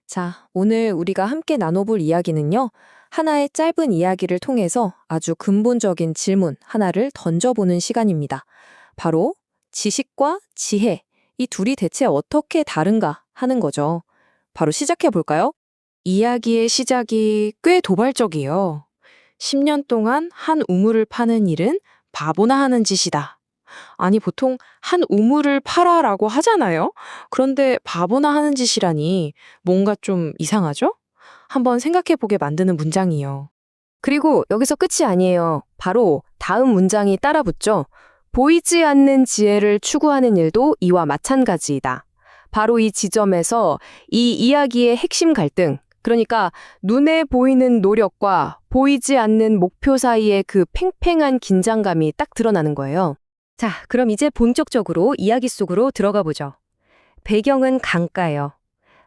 자, 오늘 우리가 함께 나눠볼 이야기는요. 하나의 짧은 이야기를 통해서 아주 근본적인 질문 하나를 던져보는 시간입니다. 바로 지식과 지혜, 이 둘이 대체 어떻게 다른가 하는 거죠. 바로 시작해 볼까요? 이야기의 시작이 꽤 도발적이에요. 10년 동안 한 우물을 파는 일은 바보나 하는 짓이다. 아니, 보통 한 우물을 팔아라고 하잖아요? 그런데 바보나 하는 짓이라니 뭔가 좀 이상하죠? 한번 생각해 보게 만드는 문장이요. 그리고 여기서 끝이 아니에요. 바로 다음 문장이 따라붙죠. 보이지 않는 지혜를 추구하는 일도 이와 마찬가지이다. 바로 이 지점에서 이 이야기의 핵심 갈등, 그러니까 눈에 보이는 노력과 보이지 않는 목표 사이의 그 팽팽한 긴장감이 딱 드러나는 거예요. 자, 그럼 이제 본격적으로 이야기 속으로 들어가 보죠. 배경은 강가예요.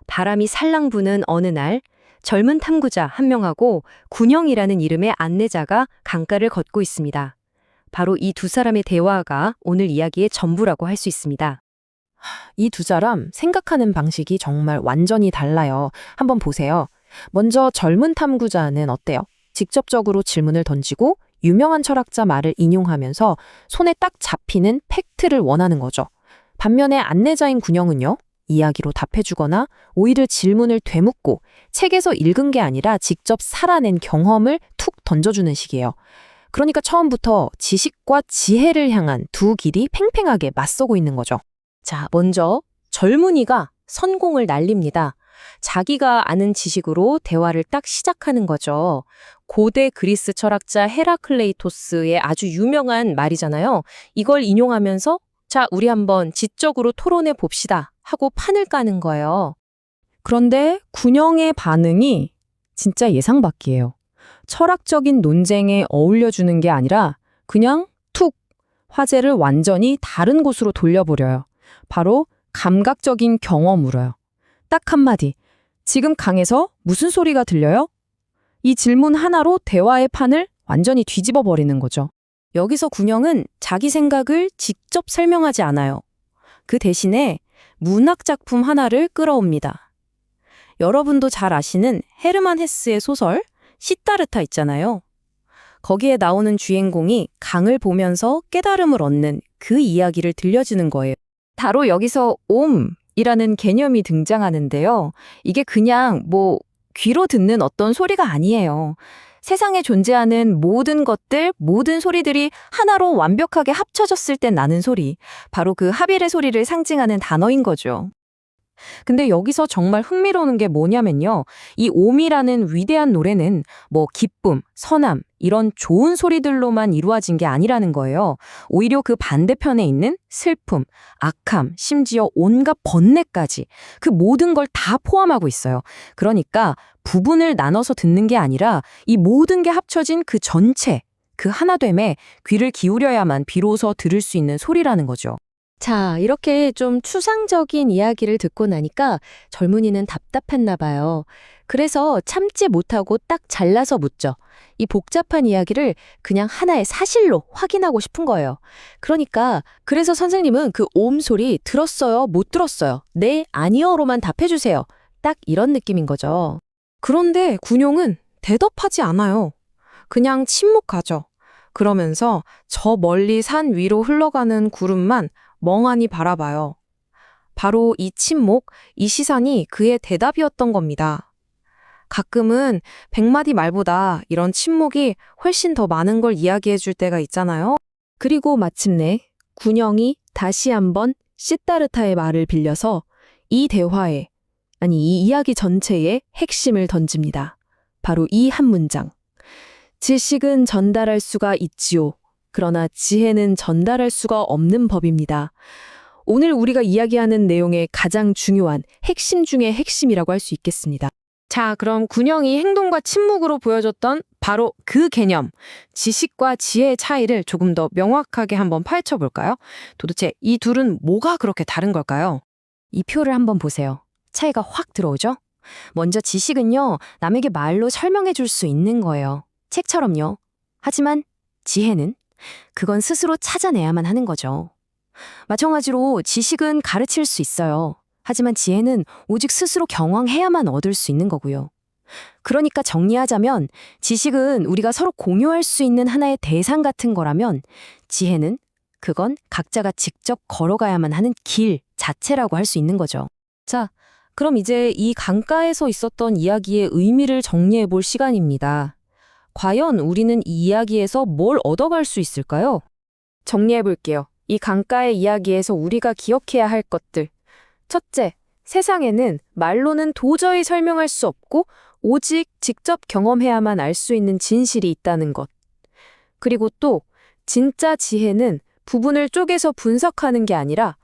바람이 살랑 부는 어느 날 젊은 탐구자 한 명하고 군영이라는 이름의 안내자가 강가를 걷고 있습니다. 바로 이 두 사람의 대화가 오늘 이야기의 전부라고 할 수 있습니다. 이 두 사람 생각하는 방식이 정말 완전히 달라요. 한번 보세요. 먼저 젊은 탐구자는 어때요? 직접적으로 질문을 던지고 유명한 철학자 말을 인용하면서 손에 딱 잡히는 팩트를 원하는 거죠. 반면에 안내자인 군영은요, 이야기로 답해주거나 오히려 질문을 되묻고 책에서 읽은 게 아니라 직접 살아낸 경험을 툭 던져주는 식이에요. 그러니까 처음부터 지식과 지혜를 향한 두 길이 팽팽하게 맞서고 있는 거죠. 자, 먼저 젊은이가 선공을 날립니다. 자기가 아는 지식으로 대화를 딱 시작하는 거죠. 고대 그리스 철학자 헤라클레이토스의 아주 유명한 말이잖아요. 이걸 인용하면서 자, 우리 한번 지적으로 토론해 봅시다 하고 판을 까는 거예요. 그런데 군영의 반응이 진짜 예상 밖이에요. 철학적인 논쟁에 어울려주는 게 아니라 그냥 툭 화제를 완전히 다른 곳으로 돌려버려요. 바로 감각적인 경험으로요. 딱 한마디. 지금 강에서 무슨 소리가 들려요? 이 질문 하나로 대화의 판을 완전히 뒤집어 버리는 거죠. 여기서 군영은 자기 생각을 직접 설명하지 않아요. 그 대신에 문학 작품 하나를 끌어옵니다. 여러분도 잘 아시는 헤르만 헤스의 소설 시타르타 있잖아요. 거기에 나오는 주인공이 강을 보면서 깨달음을 얻는 그 이야기를 들려주는 거예요. 바로 여기서 이라는 개념이 등장하는데요. 이게 그냥 귀로 듣는 어떤 소리가 아니에요. 세상에 존재하는 모든 것들, 모든 소리들이 하나로 완벽하게 합쳐졌을 때 나는 소리. 바로 그 하빌의 소리를 상징하는 단어인 거죠. 근데 여기서 정말 흥미로운 게 뭐냐면요. 이 옴이라는 위대한 노래는 기쁨, 선함, 이런 좋은 소리들로만 이루어진 게 아니라는 거예요. 오히려 그 반대편에 있는 슬픔, 악함, 심지어 온갖 번뇌까지 그 모든 걸 다 포함하고 있어요. 그러니까 부분을 나눠서 듣는 게 아니라 이 모든 게 합쳐진 그 전체, 그 하나됨에 귀를 기울여야만 비로소 들을 수 있는 소리라는 거죠. 자, 이렇게 좀 추상적인 이야기를 듣고 나니까 젊은이는 답답했나 봐요. 그래서 참지 못하고 딱 잘라서 묻죠. 이 복잡한 이야기를 그냥 하나의 사실로 확인하고 싶은 거예요. 그래서 선생님은 그 소리 들었어요? 못 들었어요? 네, 아니요로만 답해주세요. 딱 이런 느낌인 거죠. 그런데 군용은 대답하지 않아요. 그냥 침묵하죠. 그러면서 저 멀리 산 위로 흘러가는 구름만 멍하니 바라봐요. 바로 이 침묵, 이 시선이 그의 대답이었던 겁니다. 가끔은 100마디 말보다 이런 침묵이 훨씬 더 많은 걸 이야기해 줄 때가 있잖아요. 그리고 마침내 군영이 다시 한번 시타르타의 말을 빌려서 이 대화에, 이 이야기 전체의 핵심을 던집니다. 바로 이 한 문장. 지식은 전달할 수가 있지요. 그러나 지혜는 전달할 수가 없는 법입니다. 오늘 우리가 이야기하는 내용의 가장 중요한 핵심 중의 핵심이라고 할 수 있겠습니다. 자, 그럼 군영이 행동과 침묵으로 보여줬던 바로 그 개념, 지식과 지혜의 차이를 조금 더 명확하게 한번 파헤쳐 볼까요? 도대체 이 둘은 뭐가 그렇게 다른 걸까요? 이 표를 한번 보세요. 차이가 확 들어오죠? 먼저 지식은요, 남에게 말로 설명해 줄 수 있는 거예요. 책처럼요. 하지만 지혜는 그건 스스로 찾아내야만 하는 거죠. 마찬가지로 지식은 가르칠 수 있어요. 하지만 지혜는 오직 스스로 경험해야만 얻을 수 있는 거고요. 그러니까 정리하자면 지식은 우리가 서로 공유할 수 있는 하나의 대상 같은 거라면 지혜는 그건 각자가 직접 걸어가야만 하는 길 자체라고 할 수 있는 거죠. 자, 그럼 이제 이 강가에서 있었던 이야기의 의미를 정리해 볼 시간입니다. 과연 우리는 이 이야기에서 뭘 얻어갈 수 있을까요? 정리해 볼게요. 이 강가의 이야기에서 우리가 기억해야 할 것들. 첫째, 세상에는 말로는 도저히 설명할 수 없고 오직 직접 경험해야만 알 수 있는 진실이 있다는 것. 그리고 또 진짜 지혜는 부분을 쪼개서 분석하는 게 아니라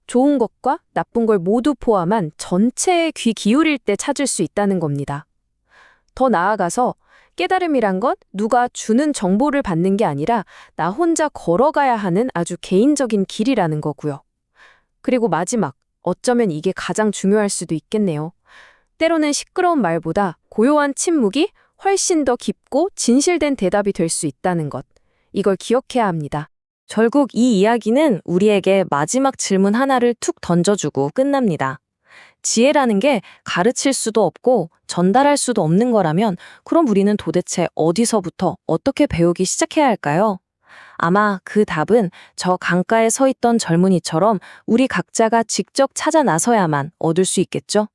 좋은 것과 나쁜 걸 모두 포함한 전체에 귀 기울일 때 찾을 수 있다는 겁니다. 더 나아가서 깨달음이란 것 누가 주는 정보를 받는 게 아니라 나 혼자 걸어가야 하는 아주 개인적인 길이라는 거고요. 그리고 마지막, 어쩌면 이게 가장 중요할 수도 있겠네요. 때로는 시끄러운 말보다 고요한 침묵이 훨씬 더 깊고 진실된 대답이 될 수 있다는 것. 이걸 기억해야 합니다. 결국 이 이야기는 우리에게 마지막 질문 하나를 툭 던져주고 끝납니다. 지혜라는 게 가르칠 수도 없고 전달할 수도 없는 거라면 그럼 우리는 도대체 어디서부터 어떻게 배우기 시작해야 할까요? 아마 그 답은 저 강가에 서 있던 젊은이처럼 우리 각자가 직접 찾아 나서야만 얻을 수 있겠죠?